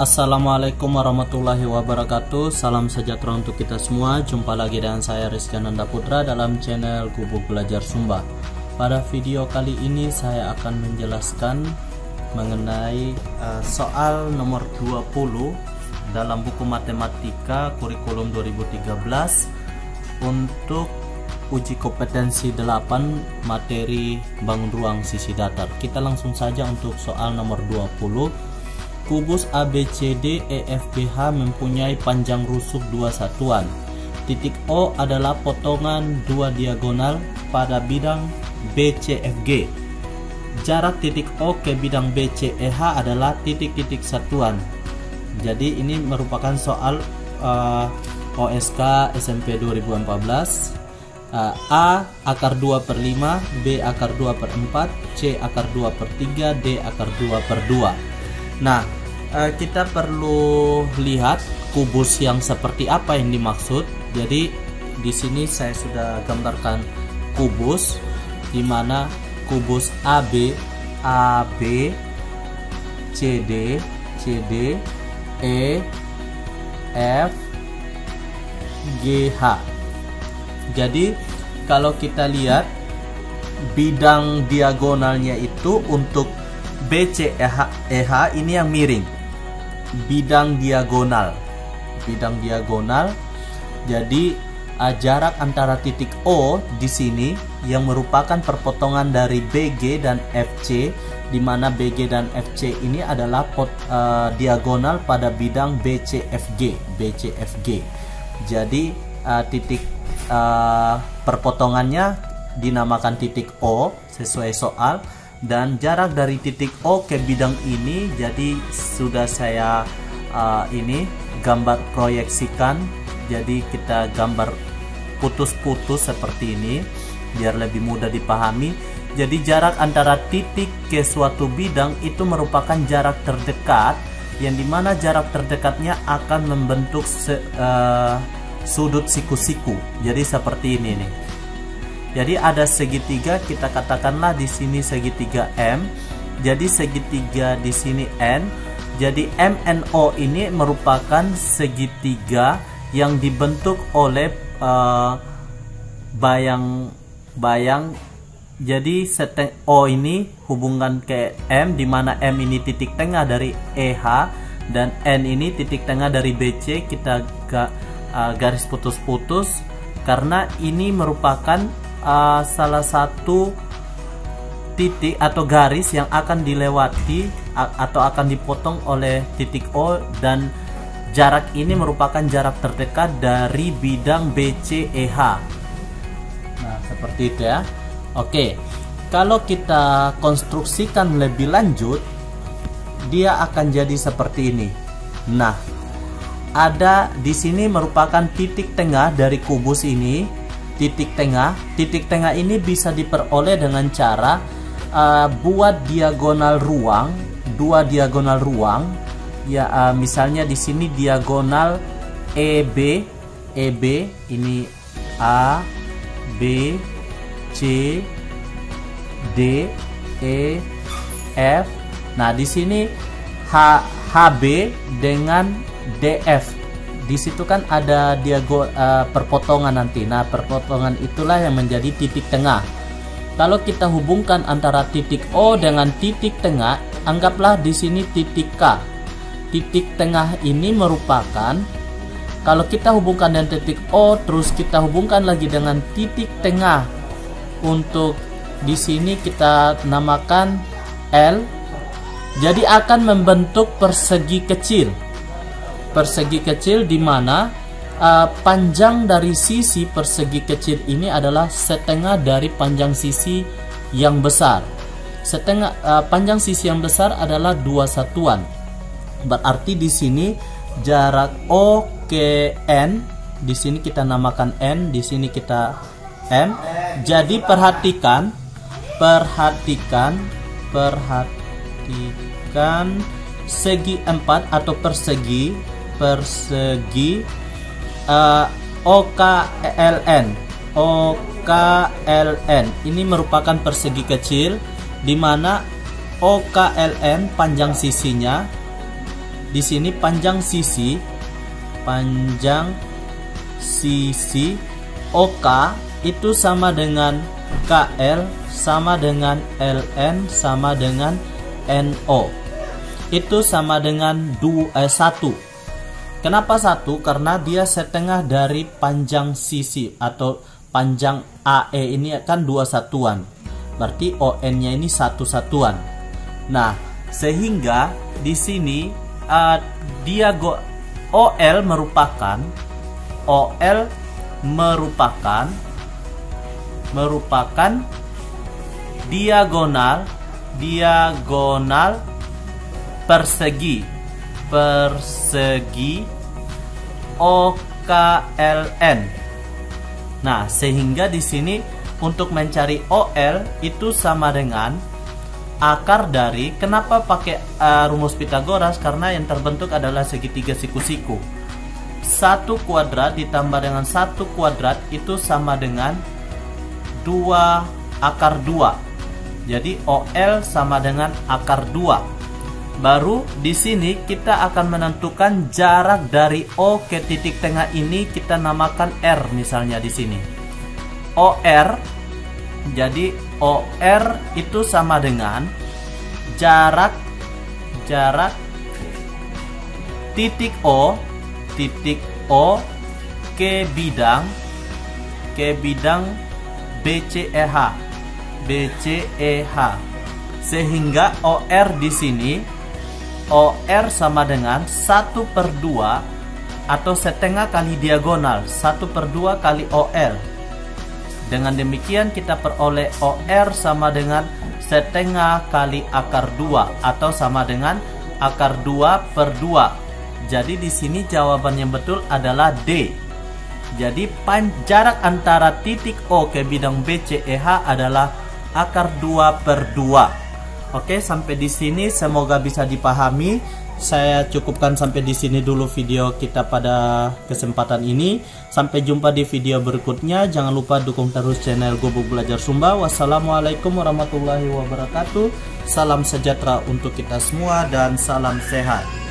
Assalamualaikum warahmatullahi wabarakatuh. Salam sejahtera untuk kita semua. Jumpa lagi dengan saya Rizky Ananda Putra dalam channel Gubuk Belajar Sumba. Pada video kali ini saya akan menjelaskan mengenai soal nomor 20 dalam buku matematika kurikulum 2013 untuk uji kompetensi 8 materi bangun ruang sisi datar. Kita langsung saja untuk soal nomor 20. Kubus ABCD EFGH mempunyai panjang rusuk 2 satuan. Titik O adalah potongan 2 diagonal pada bidang BCFG. Jarak titik O ke bidang BCEH adalah titik-titik satuan. Jadi ini merupakan soal OSK SMP 2014. A akar 2/5, B akar 2/4, C akar 2/3, D akar 2/2. Nah, kita perlu lihat kubus yang seperti apa yang dimaksud. Jadi di sini saya sudah gambarkan kubus, di mana kubus AB, CD, E, F, GH. Jadi kalau kita lihat bidang diagonalnya itu untuk BCEH ini yang miring, bidang diagonal. Jadi jarak antara titik O di sini yang merupakan perpotongan dari BG dan FC, di mana BG dan FC ini adalah diagonal pada bidang BCFG. Jadi titik perpotongannya dinamakan titik O sesuai soal. Dan jarak dari titik O ke bidang ini, jadi sudah saya gambar proyeksikan. Jadi kita gambar putus-putus seperti ini biar lebih mudah dipahami. Jadi jarak antara titik ke suatu bidang itu merupakan jarak terdekat, yang dimana jarak terdekatnya akan membentuk sudut siku-siku. Jadi seperti ini nih. Jadi ada segitiga, kita katakanlah di sini segitiga M. Jadi segitiga di sini N. Jadi MNO ini merupakan segitiga yang dibentuk oleh bayang-bayang. Jadi O ini hubungan ke M, di mana M ini titik tengah dari EH dan N ini titik tengah dari BC. Kita garis putus-putus karena ini merupakan salah satu titik atau garis yang akan dilewati atau akan dipotong oleh titik O, dan jarak ini merupakan jarak terdekat dari bidang BCEH. Nah, seperti itu ya. Oke, kalau kita konstruksikan lebih lanjut, dia akan jadi seperti ini. Nah, ada di sini merupakan titik tengah dari kubus ini. Titik tengah ini bisa diperoleh dengan cara buat diagonal ruang, 2 diagonal ruang ya. Misalnya di sini diagonal EB ini A, B, C, D, E, F. Nah, di sini HB dengan DF. Di situ kan ada perpotongan nanti. Nah, perpotongan itulah yang menjadi titik tengah. Kalau kita hubungkan antara titik O dengan titik tengah, anggaplah di sini titik K. Titik tengah ini merupakan, kalau kita hubungkan dengan titik O, terus kita hubungkan lagi dengan titik tengah. Untuk di sini kita namakan L. Jadi akan membentuk persegi kecil. Persegi kecil di mana panjang dari sisi persegi kecil ini adalah setengah dari panjang sisi yang besar. Panjang sisi yang besar adalah 2 satuan. Berarti di sini jarak O ke N, di sini kita namakan N, di sini kita M. Jadi perhatikan segi 4 atau persegi OKLN ini merupakan persegi kecil, di mana OKLN panjang sisinya di sini panjang sisi OK itu sama dengan KL sama dengan LN sama dengan NO. Itu sama dengan 1. Kenapa 1? Karena dia setengah dari panjang sisi atau panjang AE ini kan 2 satuan. Berarti ON-nya ini 1 satuan. Nah, sehingga di sini OL merupakan diagonal persegi OKLN. Nah, sehingga di sini untuk mencari OL itu sama dengan akar dari, kenapa pakai rumus Pitagoras? Karena yang terbentuk adalah segitiga siku-siku. 1 kuadrat ditambah dengan 1 kuadrat itu sama dengan 2 akar 2. Jadi OL sama dengan akar 2. Baru di sini kita akan menentukan jarak dari O ke titik tengah ini, kita namakan R misalnya di sini. OR. Jadi OR itu sama dengan jarak titik O ke bidang BCEH. Sehingga OR di sini OR sama dengan 1/2 atau setengah kali diagonal 1/2 kali OL. Dengan demikian kita peroleh OR sama dengan setengah kali akar 2 atau sama dengan akar 2/2. Jadi di sini jawaban yang betul adalah D. Jadi jarak antara titik O ke bidang BCEH adalah akar 2/2. Oke, sampai di sini semoga bisa dipahami. Saya cukupkan sampai di sini dulu video kita pada kesempatan ini. Sampai jumpa di video berikutnya. Jangan lupa dukung terus channel Gubuk Belajar Sumba. Wassalamualaikum warahmatullahi wabarakatuh. Salam sejahtera untuk kita semua dan salam sehat.